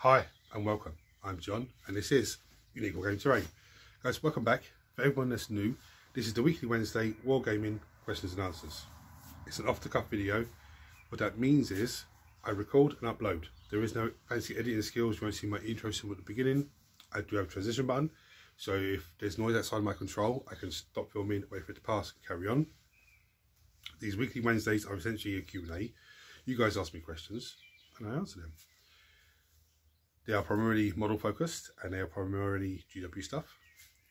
Hi and welcome. I'm John and this is Unique Wargaming Terrain. Guys, welcome back. For everyone that's new, this is the weekly Wednesday Wargaming questions and answers. It's an off-the-cuff video. What that means is I record and upload. There is no fancy editing skills. You won't see my intro symbol at the beginning. I do have a transition button, so if there's noise outside my control, I can stop filming, wait for it to pass and carry on. These weekly Wednesdays are essentially a Q&A. You guys ask me questions and I answer them. They are primarily model focused and they are primarily GW stuff,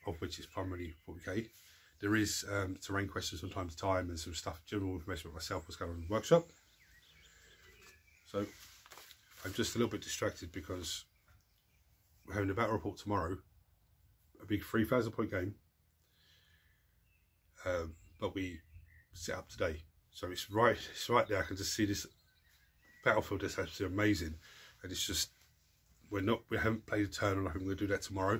of which is primarily 40k. There is terrain questions from time to time and some stuff, general information about myself, what's going on in the workshop. So I'm just a little bit distracted because we're having a battle report tomorrow, a big 3,000 point game, but we set up today. So it's right there. I can just see this battlefield. That's absolutely amazing, and it's just we haven't played a turn or nothing. We're gonna do that tomorrow.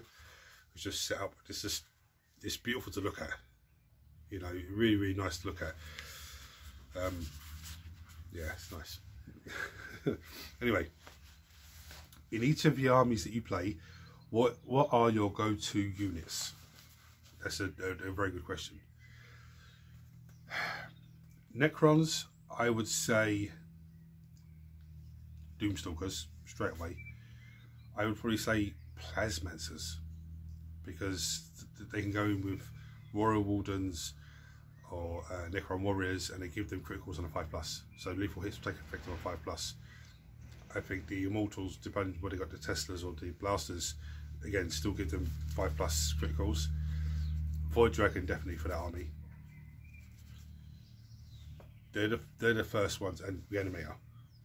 It's just set up. It's beautiful to look at. You know, really nice to look at. Yeah, it's nice. Anyway, in each of the armies that you play, what are your go-to units? That's a very good question. Necrons, I would say Doomstalkers straight away. I would probably say Plasmancers, because they can go in with Royal Wardens or Necron Warriors, and they give them criticals on a 5+. So lethal hits take effect on a 5+. I think the Immortals, depending on whether they got the Teslas or the Blasters, again still give them 5+ criticals. Void Dragon definitely for that army. They're the first ones, and Reanimator.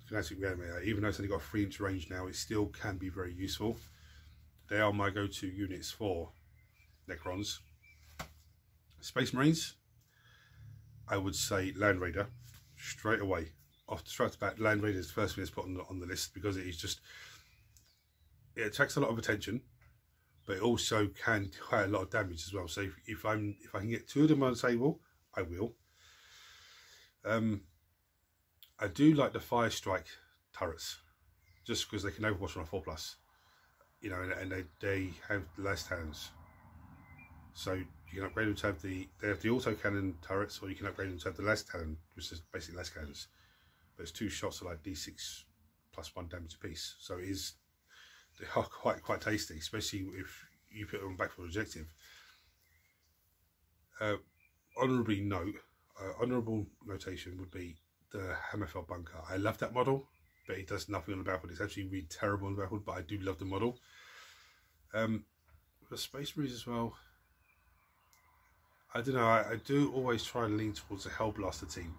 Kinetic Reanimator, even though it's only got a 3-inch range now, it still can be very useful. They are my go-to units for Necrons. Space Marines, I would say Land Raider straight away. Off the straight back, Land Raider is the first thing that's put on the list, because it attracts a lot of attention, but it also can do quite a lot of damage as well. So if I can get 2 of them on the table, I will. I do like the Fire Strike turrets, just because they can overwatch on a 4+, you know, and they have less hands. So you can upgrade them to have they have the auto cannon turrets, or you can upgrade them to have the less cannon, which is basically less cannons. But it's 2 shots of like D6 plus 1 damage a piece. So they are quite tasty, especially if you put them back for an objective. Honourable notation would be the Hammerfell Bunker. I love that model, but it does nothing on the battlefield. It's actually really terrible on the battlefield, but I do love the model. The Space Marines as well. I don't know. I do always try and lean towards the Hellblaster team,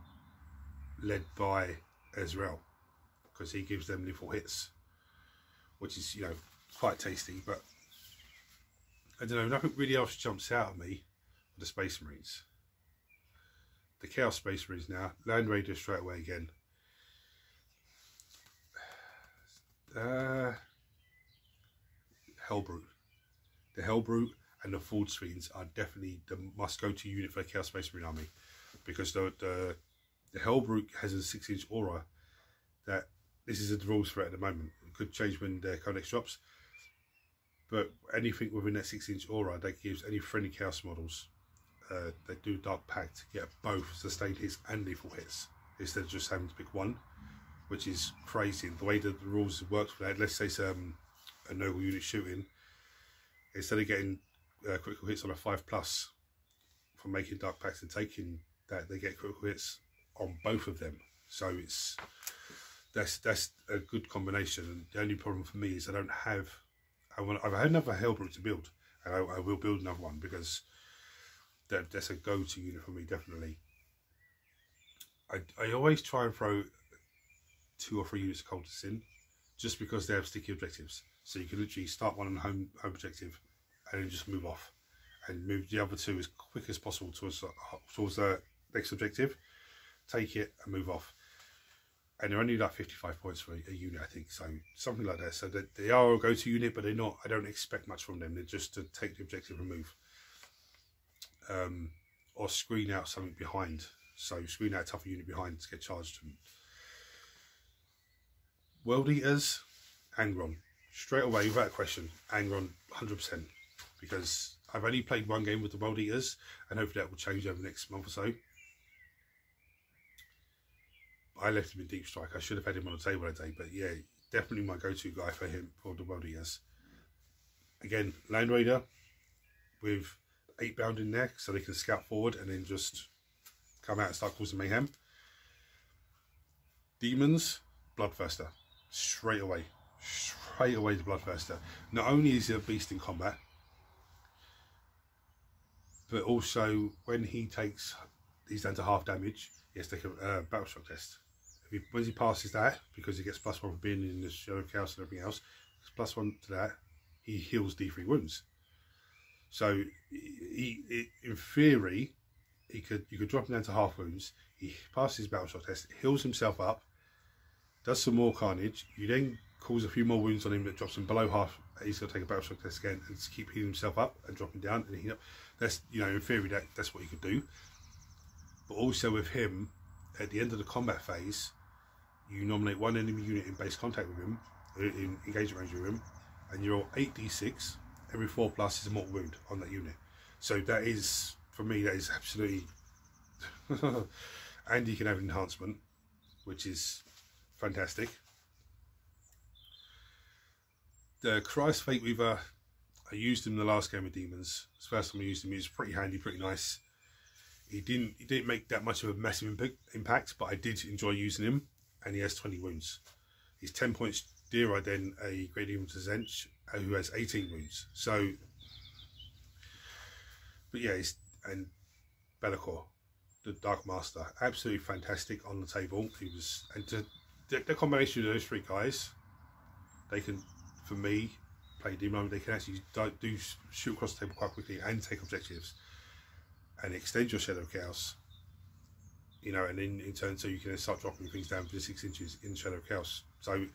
led by Ezreal, because he gives them lethal hits, which is, you know, quite tasty. But I don't know. Nothing really else jumps out at me with the Space Marines. The Chaos Space Marines now. Land Raider straight away again. Hellbrute. The Hellbrute and the Forge Fiends are definitely the must-go-to unit for the Chaos Space Marine army, because the Hellbrute has a 6-inch aura that, this is the rules for it at the moment. It could change when the codex drops, but anything within that 6-inch aura that gives any friendly Chaos models they do Dark Pact, get both sustained hits and lethal hits, instead of just having to pick one, which is crazy. The way that the rules works for that, let's say it's a noble unit shooting, instead of getting critical hits on a 5+ from making Dark Pacts and taking that, they get critical hits on both of them. So that's a good combination. And the only problem for me is I had another Hellbrute to build, and I will build another one, because that's a go-to unit for me, definitely. I always try and throw 2 or 3 units of cultists in, just because they have sticky objectives. So you can literally start one on the home objective and then just move off, and move the other 2 as quick as possible towards the next objective, take it and move off. And they're only like 55 points for a unit, I think, so something like that. So they are a go-to unit, but they're not. I don't expect much from them. They're just to take the objective and move. Or screen out something behind. So screen out a tougher unit behind to get charged. World Eaters, Angron, straight away, without question, Angron 100%, because I've only played one game with the World Eaters, and hopefully that will change over the next month or so. I left him in Deep Strike. I should have had him on the table that day, but yeah, definitely my go-to guy for him for the World Eaters. Again, Land Raider with 8 bound in there, so they can scout forward and then just come out and start causing mayhem. Demons, Bloodthirster, straight away the Bloodthirster. Not only is he a beast in combat, but also when he's down to half damage, he has to take a battle shock test. Once he passes that, because he gets +1 for being in the Shadow of Chaos and everything else, +1 to that, he heals D3 wounds. So in theory, you could drop him down to half wounds. He passes his battle shock test, heals himself up, does some more carnage. You then cause a few more wounds on him that drops him below half. He's got to take a battle shock test again and keep healing himself up and dropping down and healing up. That's, you know, in theory that's what you could do. But also with him, at the end of the combat phase, you nominate one enemy unit in base contact with him, in engagement range with him, and you roll 8d6. Every 4+ is a mortal wound on that unit. So that is, for me, that is absolutely... And you can have an enhancement, which is fantastic. The Christ Fate Weaver, I used him in the last game of Demons. It's the first time I used him. He was pretty handy, pretty nice. He didn't make that much of a massive impact, but I did enjoy using him, and he has 20 wounds. He's 10 points dearer than a Great Demon to Zench, who has 18 wounds. So, but yeah, and Be'lakor, the Dark Master, absolutely fantastic on the table. He was, and the combination of those 3 guys, they can, for me, play Demon. They can actually do shoot across the table quite quickly and take objectives, and extend your Shadow of Chaos. You know, and in turn, so you can start dropping things down to 6 inches in Shadow of Chaos. So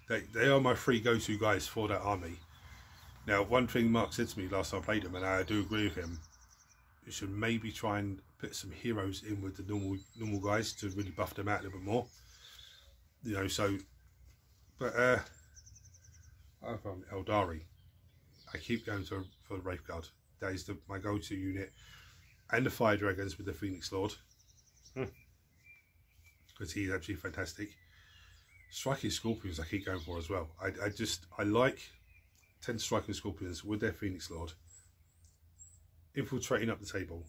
they are my 3 go-to guys for that army. Now, one thing Mark said to me last time I played him, and I do agree with him, you should maybe try and put some heroes in with the normal guys to really buff them out a little bit more. You know, so, but I found Eldari. I keep going for the Wraith Guard. That is my go-to unit, and the Fire Dragons with the Phoenix Lord, because he's actually fantastic. Striking Scorpions I keep going for as well. I like 10 Striking Scorpions with their Phoenix Lord, infiltrating up the table.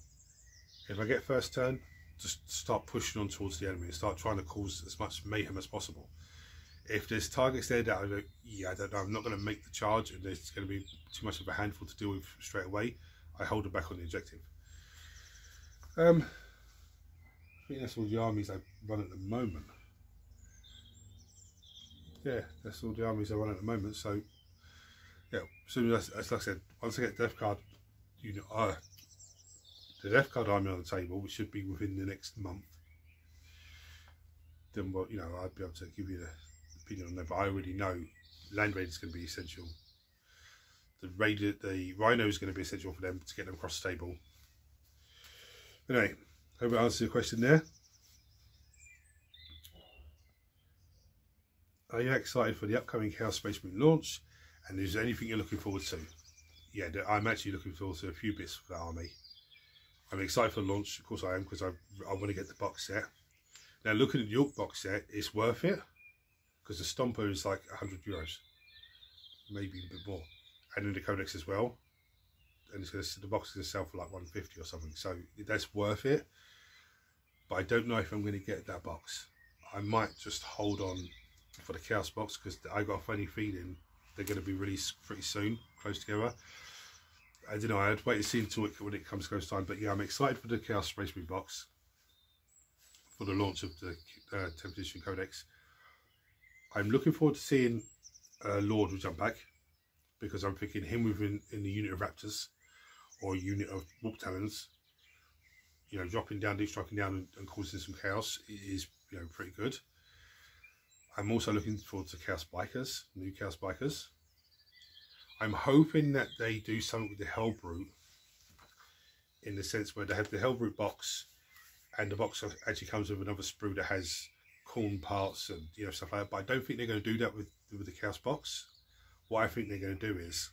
If I get first turn, just start pushing on towards the enemy and start trying to cause as much mayhem as possible. If there's targets there that I go, yeah, I don't know, I'm not going to make the charge and there's going to be too much of a handful to deal with straight away, I hold it back on the objective. I think that's all the armies I run at the moment. Yeah, that's all the armies I run at the moment. So yeah, so as like I said, once I get Death Guard unit, the Death Guard army on the table, which should be within the next month, then what, you know, I'd be able to give you the opinion on that. But I already know Land Raider is going to be essential. The Rhino is going to be essential for them to get them across the table. Anyway, hope it answers your question there. Are you excited for the upcoming Chaos Space Marine launch? And is there anything you're looking forward to? Yeah, I'm actually looking forward to a few bits for that army. I'm excited for the launch, of course I am, because I want to get the box set. Now, looking at the York box set, it's worth it, because the Stomper is like €100, maybe a bit more, and then the Codex as well. And the box is going to sell for like 150 or something, so that's worth it. But I don't know if I'm going to get that box. I might just hold on for the Chaos box, because I got a funny feeling they're going to be released pretty soon, close together. I don't know, I had to wait and see until when it comes close time. But yeah, I'm excited for the Chaos Space Marine box for the launch of the 10th edition Codex. I'm looking forward to seeing Lord will jump back, because I'm thinking him within in the unit of Raptors or a unit of Warp Talons, you know, dropping down, deep striking down and causing some chaos is, you know, pretty good. I'm also looking forward to Chaos Bikers, new Chaos Bikers. I'm hoping that they do something with the Hellbrute, in the sense where they have the Hellbrute box, and the box actually comes with another sprue that has corn parts and, you know, stuff like that. But I don't think they're going to do that with the Chaos box. what I think they're going to do is,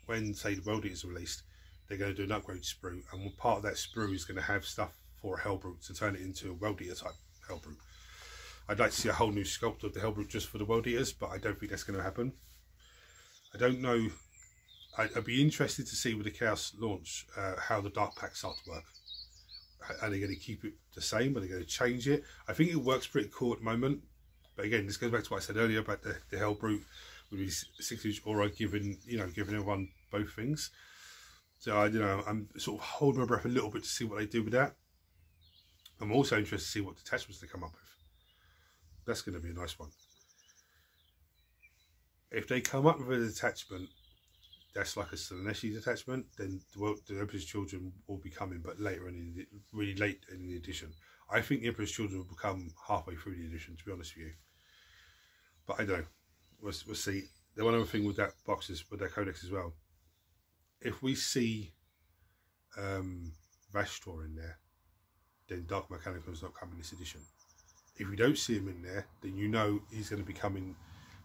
when say the World Eaters are released, they're going to do an upgrade sprue, and part of that sprue is going to have stuff for a Hellbrute to turn it into a World Eater type Hellbrute. I'd like to see a whole new sculpt of the Hellbrute just for the World Eaters, but I don't think that's going to happen. I don't know. I'd be interested to see with the Chaos launch how the Dark Packs start to work. Are they going to keep it the same? Are they going to change it? I think it works pretty cool at the moment. But again, this goes back to what I said earlier about the Hellbrute with his 6-inch aura giving everyone both things. So I'm sort of holding my breath a little bit to see what they do with that. I'm also interested to see what detachments they come up with. That's going to be a nice one. If they come up with a detachment that's like a Slaneshi detachment, then the Emperor's Children will be coming, but later in really late in the edition. I think the Emperor's Children will become halfway through the edition, to be honest with you. But I don't know. We'll see. The one other thing with that box is with that codex as well. If we see Vashtor in there, then Dark Mechanicum's not coming this edition. If we don't see him in there, then you know he's going to be coming.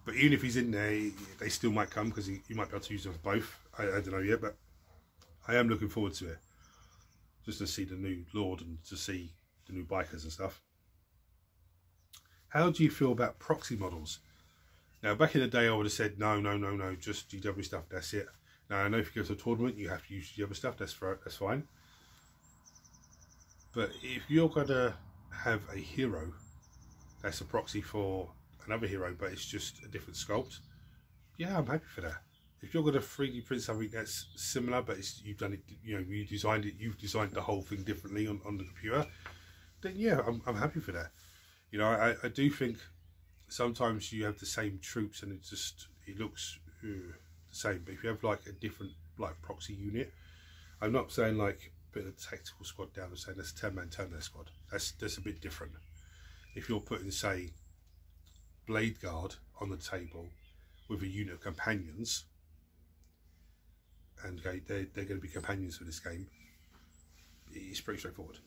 But even if he's in there, they still might come, because you might be able to use them for both. I don't know yet, but I am looking forward to it. Just to see the new Lord and to see the new bikers and stuff. How do you feel about proxy models? Now, back in the day, I would have said, no, just GW stuff, that's it. Now, I know if you go to a tournament, you have to use GW stuff, that's fine. But if you're going to have a hero that's a proxy for another hero, but it's just a different sculpt, yeah, I'm happy for that. If you're going to 3D print something that's similar, but you've done it, you designed it, you've designed the whole thing differently on the computer, then yeah, I'm happy for that. I do think sometimes you have the same troops and it looks the same. But if you have like a different proxy unit, I'm not saying like put a tactical squad down and saying that's a 10-man turn their squad. That's a bit different. If you're putting, say, Blade Guard on the table with a unit of companions, and okay, they're going to be companions for this game, it's pretty straightforward.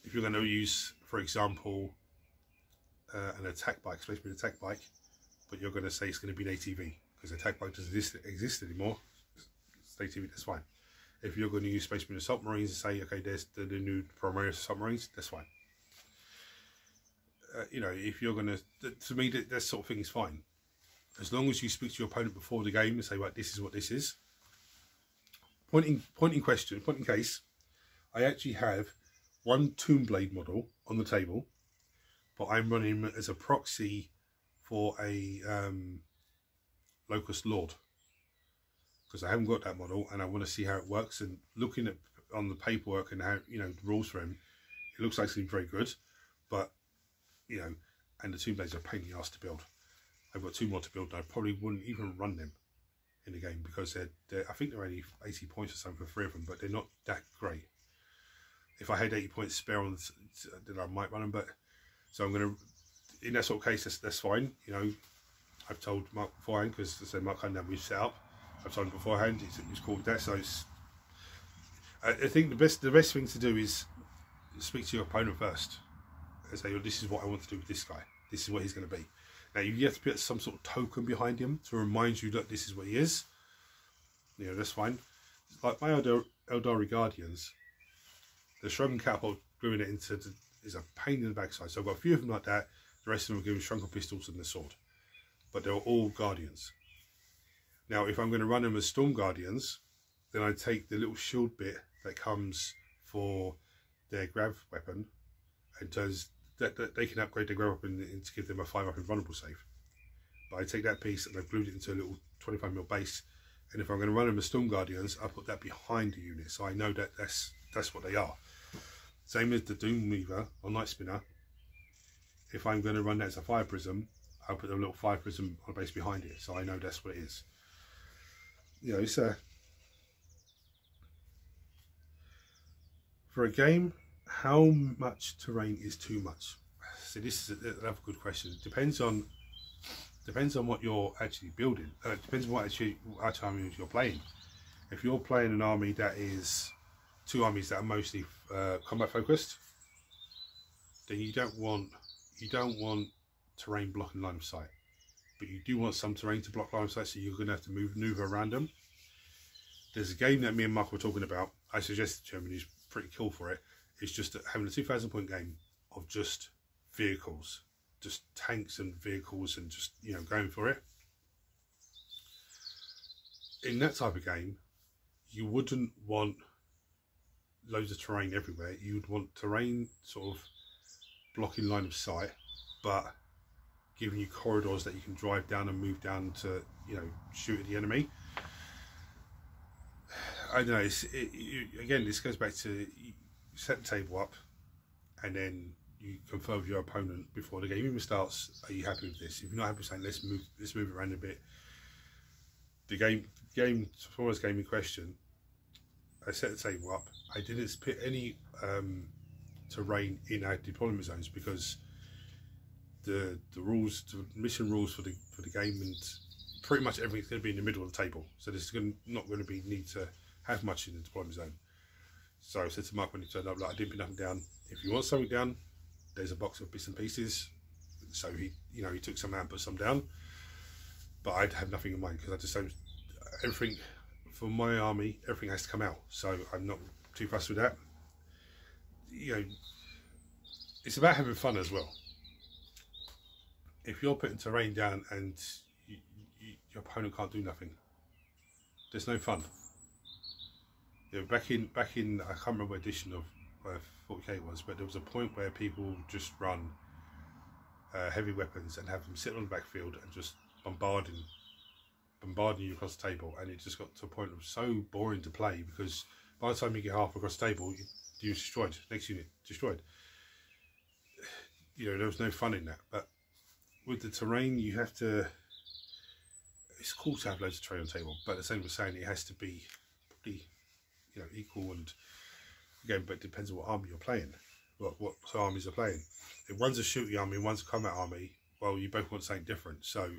If you're going to use, for example, an attack bike, Space Marine attack bike, but you're going to say it's going to be an ATV because the attack bike doesn't exist anymore, it's an ATV, that's fine. If you're going to use Space Marine assault marines and say, okay, there's the new Primaris assault marines, that's fine. If you're going to me, that sort of thing is fine. As long as you speak to your opponent before the game and say, right, this is what this is. Point in case, I actually have one Toonblade model on the table, but I'm running him as a proxy for a Locust Lord, because I haven't got that model and I want to see how it works. And looking at on the paperwork and how the rules for him, it looks like it's going to be very good. But and the Toonblades are a pain in the ass to build. I've got 2 more to build, and I probably wouldn't even run them in the game because I think they're only 80 points or something for 3 of them, but they're not that great. If I had 80 points spare on, then I might run them. But so I'm going to, in that sort of case, that's fine. I've told Mark beforehand, because I said Mark came down, we've set up. I've told him beforehand. He's cool with that. So I think the best thing to do is speak to your opponent first and say, well, this is what I want to do with this guy. This is what he's going to be. Now you have to put some sort of token behind him to remind you that this is what he is. That's fine. Like my Eldari Guardians, the shrunken catapult gluing it into is a pain in the backside. So I've got a few of them like that. The rest of them are given shrunken pistols and the sword, but they're all Guardians. Now, if I'm going to run them as Storm Guardians, then I take the little shield bit that comes for their grav weapon and turns that they can upgrade their grav weapon to give them a 5-up invulnerable save. But I take that piece and I've glued it into a little 25mm base. And if I'm going to run them as Storm Guardians, I put that behind the unit, so I know that that's what they are. Same as the Doom Weaver or Night Spinner. If I'm going to run that as a Fire Prism, I'll put a little Fire Prism on a base behind it, so I know that's what it is. It's for a game, how much terrain is too much? So this is another good question. It depends on what you're actually building. It depends on what armies you're playing. If you're playing an army that is 2 armies that are mostly combat focused, then you don't want terrain blocking line of sight. but you do want some terrain to block line of sight, so you're going to have to maneuver around them. There's a game that me and Mark were talking about. I suggested to him, and he's pretty cool for it. It's just having a 2,000 point game of just vehicles, just tanks and vehicles, and just, you know, going for it. In that type of game, you wouldn't want loads of terrain everywhere. You would want terrain sort of blocking line of sight, but giving you corridors that you can drive down and move down to, you know, shoot at the enemy. I don't know, again, this goes back to, you set the table up and then you confer with your opponent before the game even starts. Are you happy with this? If you're not happy with saying, let's move it around a bit. The game for us game in question, I set the table up. I didn't put any terrain in our deployment zones because the rules, the mission rules for the game, and pretty much everything's going to be in the middle of the table. So there's not going to be need to have much in the deployment zone. So I said to Mark when he turned up, like, I didn't put nothing down. If you want something down, there's a box of bits and pieces. So he took some out and put some down. But I'd have nothing in mind because I just don't. Everything for my army, everything has to come out. So I'm not too fussed with that. You know, it's about having fun as well. If you're putting terrain down and your opponent can't do nothing, there's no fun. You know, back in I can't remember what edition of 40k it was, but there was a point where people just run heavy weapons and have them sit on the backfield and just bombarding you across the table, and it just got to a point of so boring to play because by the time you get half across the table, you're destroyed. Next unit destroyed. You know, there was no fun in that. But with the terrain, you have to. It's cool to have loads of terrain on the table, but at the same time, saying it has to be pretty, you know, equal. And again, but it depends on what army you're playing, what armies are playing. If one's a shooting army and one's a combat army, well, you both want something different. So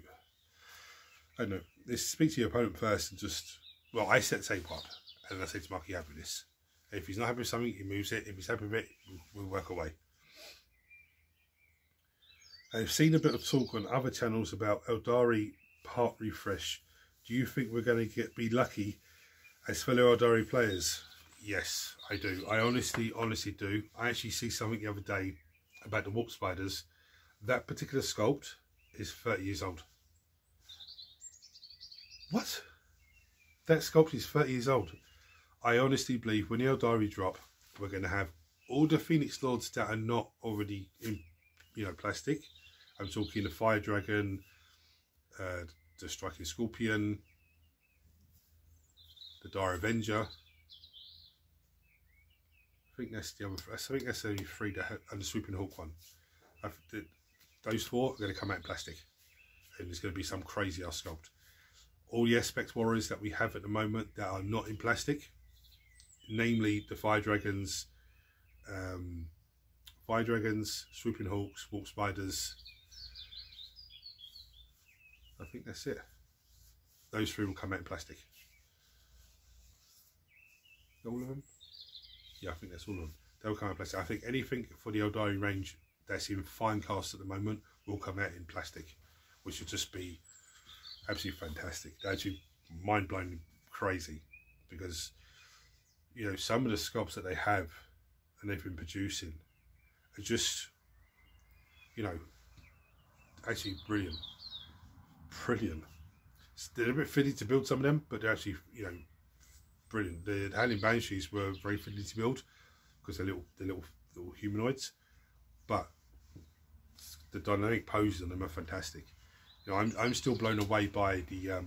I don't know. Let's speak to your opponent first and just. Well, I set the table up and I say to Mark, "You happy with this?" If he's not happy with something, he moves it. If he's happy with it, we'll work away. I've seen a bit of talk on other channels about Eldari part refresh. Do you think we're going to be lucky as fellow Eldari players? Yes, I do. I honestly do. I actually see something the other day about the warp spiders. That particular sculpt is 30 years old. What? That sculpt is 30 years old. I honestly believe when the Eldari drop, we're going to have all the Phoenix Lords that are not already in, you know, plastic. I'm talking the Fire Dragon, the Striking Scorpion, the Dire Avenger. I think that's the other. I think that's the only three that have, and the Swooping Hawk one. Those four are going to come out in plastic, and there's going to be some crazy ass sculpt. All the Aspect Warriors that we have at the moment that are not in plastic, namely the Fire Dragons, Swooping Hawks, Warp Spiders. I think that's it. Those three will come out in plastic. All of them? Yeah, I think that's all of them. They'll come out in plastic. I think anything for the Eldari range that's in fine cast at the moment will come out in plastic, which would just be absolutely fantastic. They're actually mind-blowing crazy because, you know, some of the sculpts that they have and they've been producing are just, you know, actually brilliant. Brilliant. They're a bit fiddly to build, some of them, but they're actually, you know, brilliant. The Howling Banshees were very fiddly to build because they're little humanoids, but the dynamic poses on them are fantastic. You know, I'm still blown away by the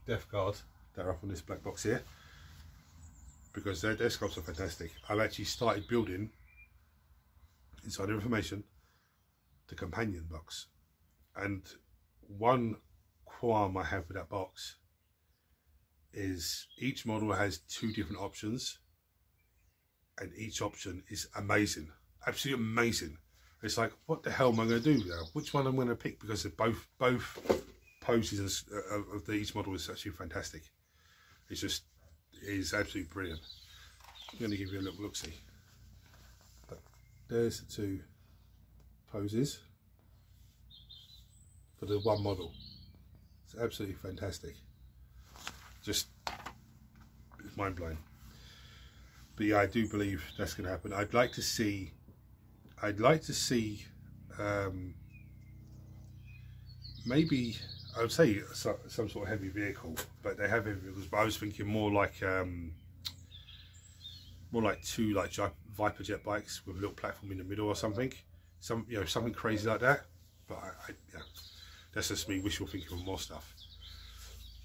Death Guard that are up on this black box here because their sculpts are fantastic. I've actually started building inside information the companion box, and one qualm I have with that box is each model has 2 different options, and each option is amazing, absolutely amazing. It's like, what the hell am I going to do now? Which one I'm going to pick? Because both poses of each model is actually fantastic. It's just, it is absolutely brilliant. I'm going to give you a little look-see. There's the 2 poses. for the one model. It's absolutely fantastic. Just, it's mind blowing. But yeah, I do believe that's going to happen. I'd like to see maybe, I would say some sort of heavy vehicle, but they have heavy vehicles. But I was thinking more like two Viper jet bikes with a little platform in the middle or something. Something crazy like that. But yeah, that's just me wishful thinking of more stuff.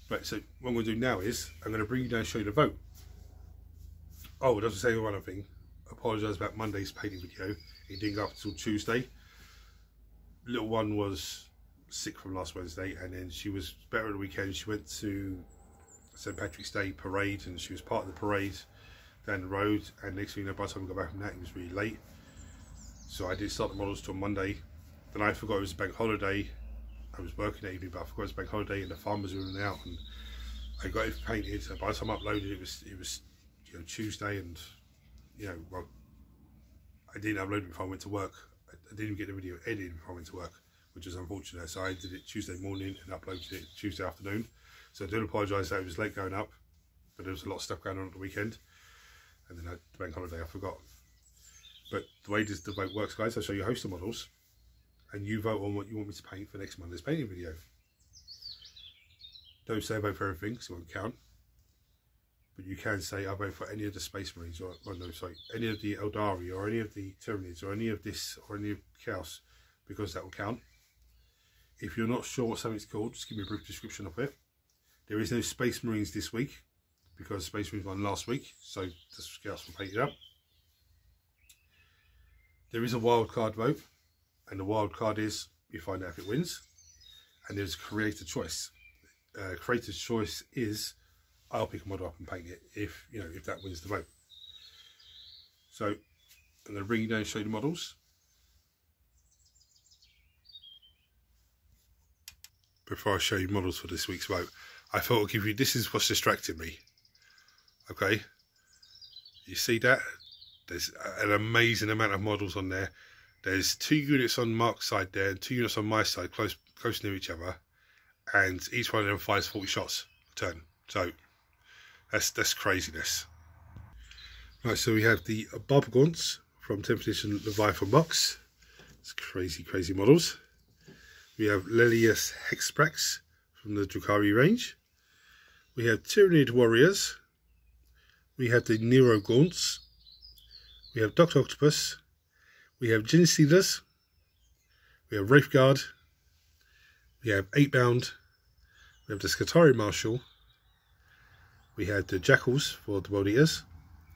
Right, so what I'm going to do now is I'm going to bring you down and show you the vote. Oh, I was say one other thing. Apologise about Monday's painting video. It didn't go up until Tuesday. Little one was sick from last Wednesday, and then she was better at the weekend. She went to St Patrick's Day parade, and she was part of the parade down the road. And next thing you know, by the time we got back from that, it was really late. So I didn't start the models till Monday. Then I forgot it was a bank holiday. I was working that evening, but I forgot it was a bank holiday, and the farmers were in and out, and I got it painted. And by the time I uploaded it, it was Tuesday, and well, I didn't upload it before I went to work. I didn't even get the video edited before I went to work, which is unfortunate. So I did it Tuesday morning and uploaded it Tuesday afternoon. So I do apologise that it was late going up, but there was a lot of stuff going on at the weekend, and then the bank holiday I forgot. But the way the vote works, guys, I'll show you a host of models, and you vote on what you want me to paint for next Monday's painting video. Don't say I vote for everything, because it won't count. But you can say I vote for any of the Space Marines, or any of the Eldari, or any of the Tyranids, or any of this, or any of Chaos, because that will count. If you're not sure what something's called, just give me a brief description of it. There is no Space Marines this week, because Space Marines won last week, so the Scouts will paint it up. There is a wildcard vote, and the wild card is you find out if it wins, and there's creator choice. Creator's choice is I'll pick a model up and paint it if that wins the vote. So I'm going to bring you down and show you the models. Before I show you models for this week's vote, I thought I'll give you, this is what's distracting me. Okay, you see that? There's an amazing amount of models on there. There's 2 units on Mark's side there and 2 units on my side, close near each other, and each one of them fires 40 shots a turn. So that's craziness. Right, so we have the Barbagons from 10th edition Leviathan box. It's crazy models. We have Lelius Hexprax from the Drukhari range. We have Tyranid Warriors. We have the Nero Gaunts. We have Dr. Octopus. We have Genestealers. We have Wraithguard. We have 8-bound. We have the Scutari Marshal. We have the Jackals for the World Eaters.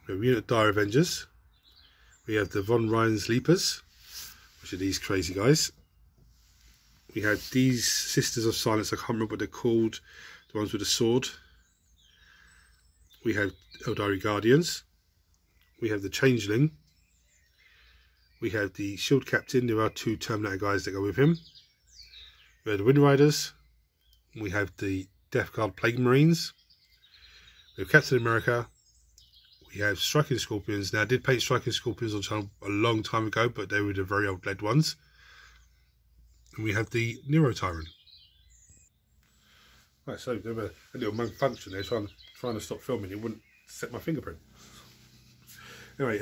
We have Unit Dire Avengers. We have the Von Ryan's Leapers, which are these crazy guys. We had these Sisters of Silence, I can't remember what they're called, the ones with the sword. We have Eldari Guardians. We have the Changeling. We have the Shield Captain. There are 2 Terminator guys that go with him. We have the Wind Riders. We have the Death Guard Plague Marines. We have Captain America. We have Striking Scorpions. Now I did paint Striking Scorpions on channel a long time ago, but they were the very old lead ones. And we have the Nero Tyrant. Right, so there was a little malfunction there, trying to stop filming. It wouldn't set my fingerprint. Anyway,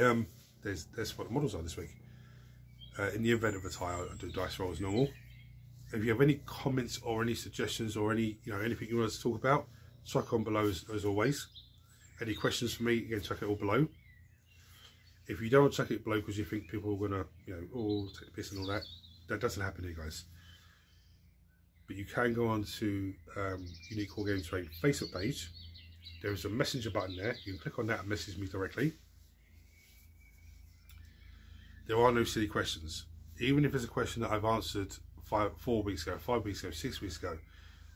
there's what the models are this week. In the event of a tie, I do dice roll as normal. If you have any comments or any suggestions or any anything you want us to talk about, chuck on below as always. Any questions for me, again, chuck it all below. If you don't want to chuck it below because you think people are gonna take the piss and all that, that doesn't happen here, guys. But you can go on to Unique Wargaming Terrain Facebook page. There is a messenger button there. You can click on that and message me directly. There are no silly questions. Even if it's a question that I've answered 4 weeks ago, 5 weeks ago, 6 weeks ago,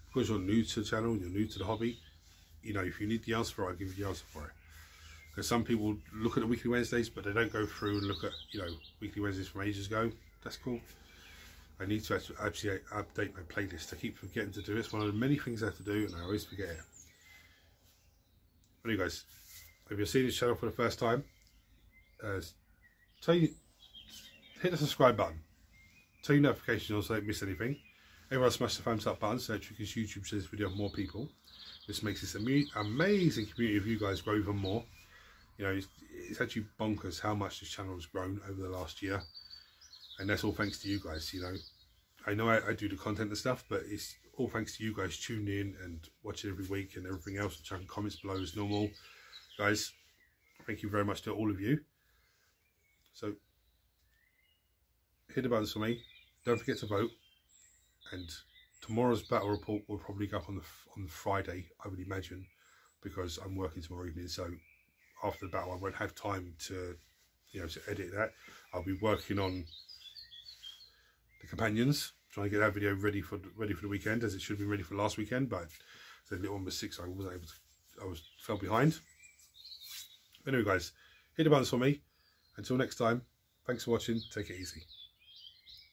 because you're new to the channel, you're new to the hobby, if you need the answer for it, I'll give you the answer for it. Because some people look at the Weekly Wednesdays, but they don't go through and look at, Weekly Wednesdays from ages ago. That's cool. I need to actually update my playlist. I keep forgetting to do it. It's one of the many things I have to do, and I always forget it. Anyway, guys, if you're seeing this channel for the first time, hit the subscribe button. Turn your notifications on so you don't miss anything. Everyone smash the thumbs up button so that because YouTube shares this video with more people. This makes this amazing community of you guys grow even more. You know, it's actually bonkers how much this channel has grown over the last year. And that's all thanks to you guys, you know. I know I do the content and stuff, but it's all thanks to you guys tuning in and watching every week and everything else, and chucking comments below as normal. Guys, thank you very much to all of you. So, hit the buttons for me. Don't forget to vote. And tomorrow's battle report will probably go up on the Friday, I would imagine, because I'm working tomorrow evening. So after the battle, I won't have time to, you know, to edit that. I'll be working on the companions, trying to get that video ready for the weekend, as it should have been ready for last weekend. But the little one was 6, I wasn't able to. Fell behind. Anyway, guys, hit the buttons for me. Until next time, thanks for watching. Take it easy.